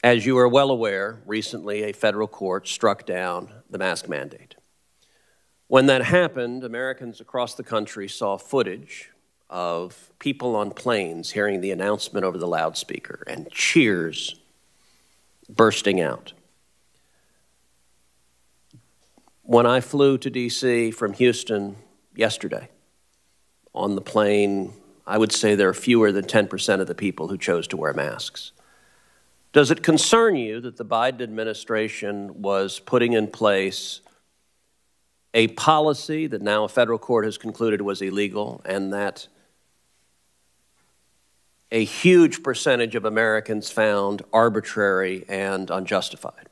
As you are well aware, recently a federal court struck down the mask mandate. When that happened, Americans across the country saw footage of people on planes hearing the announcement over the loudspeaker and cheers bursting out. When I flew to D.C. from Houston yesterday, on the plane, I would say there are fewer than 10% of the people who chose to wear masks. Does it concern you that the Biden administration was putting in place a policy that now a federal court has concluded was illegal, and that a huge percentage of Americans found arbitrary and unjustified?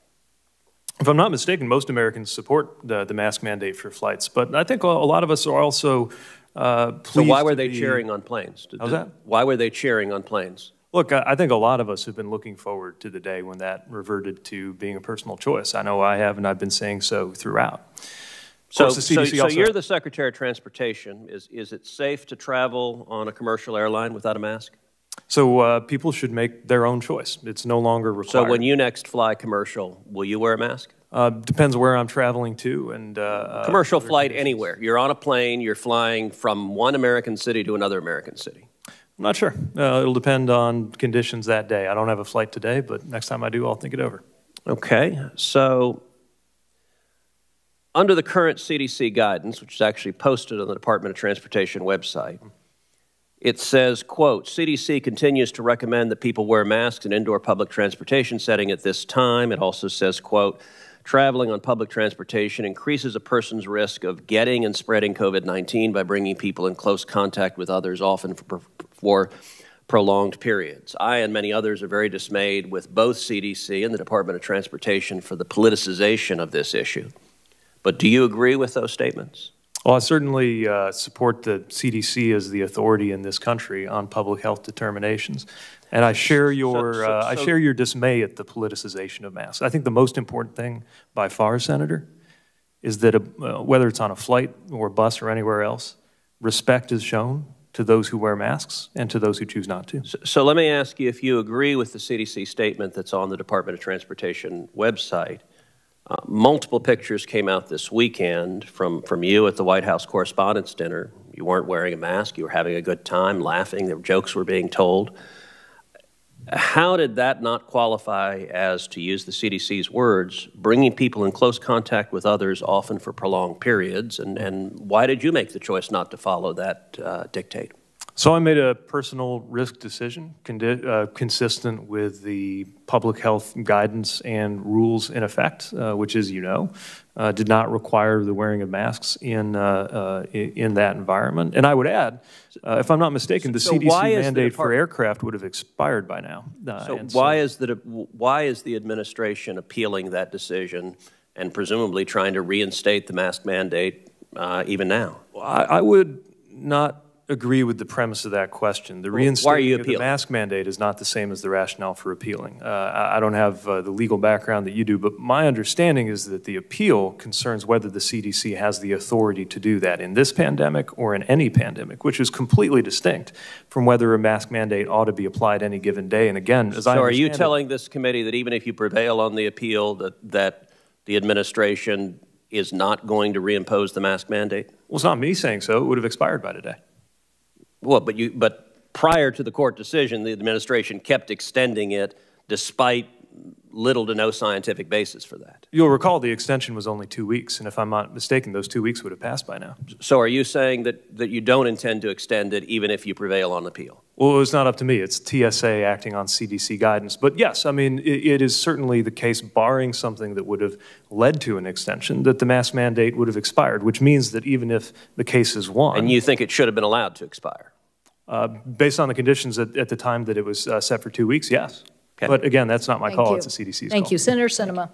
If I'm not mistaken, most Americans support the mask mandate for flights, but I think a lot of us are also pleased. So why were they cheering on planes? How's that? Why were they cheering on planes? Look, I think a lot of us have been looking forward to the day when that reverted to being a personal choice. I know I have, and I've been saying so throughout. So you're the Secretary of Transportation. Is it safe to travel on a commercial airline without a mask? So people should make their own choice. It's no longer required. So when you next fly commercial, will you wear a mask? Depends where I'm traveling to. And commercial flight anywhere. You're on a plane, you're flying from one American city to another American city. I'm not sure. It'll depend on conditions that day. I don't have a flight today, but next time I do, I'll think it over. Okay. So under the current CDC guidance, which is actually posted on the Department of Transportation website, it says, quote, CDC continues to recommend that people wear masks in indoor public transportation setting at this time. It also says, quote, traveling on public transportation increases a person's risk of getting and spreading COVID-19 by bringing people in close contact with others, often for prolonged periods. I and many others are very dismayed with both CDC and the Department of Transportation for the politicization of this issue. But do you agree with those statements? Well, I certainly support the CDC as the authority in this country on public health determinations, and I share your dismay at the politicization of masks. I think the most important thing, by far, Senator, is that whether it's on a flight or bus or anywhere else, respect is shown to those who wear masks and to those who choose not to. So let me ask you if you agree with the CDC statement that's on the Department of Transportation website. Multiple pictures came out this weekend from you at the White House Correspondents' dinner. You weren't wearing a mask. You were having a good time, laughing. Jokes were being told. How did that not qualify as, to use the CDC's words, bringing people in close contact with others, often for prolonged periods? And why did you make the choice not to follow that dictate? So I made a personal risk decision consistent with the public health guidance and rules in effect, which, as you know, did not require the wearing of masks in that environment. And I would add, if I'm not mistaken, the CDC mandate for aircraft would have expired by now. Why is the administration appealing that decision and presumably trying to reinstate the mask mandate even now? I would not agree with the premise of that question. The reinstatement of the mask mandate is not the same as the rationale for appealing. I don't have the legal background that you do, but my understanding is that the appeal concerns whether the CDC has the authority to do that in this pandemic or in any pandemic, which is completely distinct from whether a mask mandate ought to be applied any given day. And again, as I understand it— So are you telling this committee that even if you prevail on the appeal, that the administration is not going to reimpose the mask mandate? Well, it's not me saying so. It would have expired by today. Well, but prior to the court decision, the administration kept extending it despite little to no scientific basis for that. You'll recall the extension was only 2 weeks, and if I'm not mistaken, those 2 weeks would have passed by now. So are you saying that you don't intend to extend it even if you prevail on appeal? Well, it's not up to me. It's TSA acting on CDC guidance. But yes, I mean, it is certainly the case, barring something that would have led to an extension, that the mask mandate would have expired, which means that even if the case is won— And you think it should have been allowed to expire? Based on the conditions at the time that it was set for 2 weeks, yes. Okay. But again, that's not my call. It's the CDC's call. Thank you. Senator Sinema.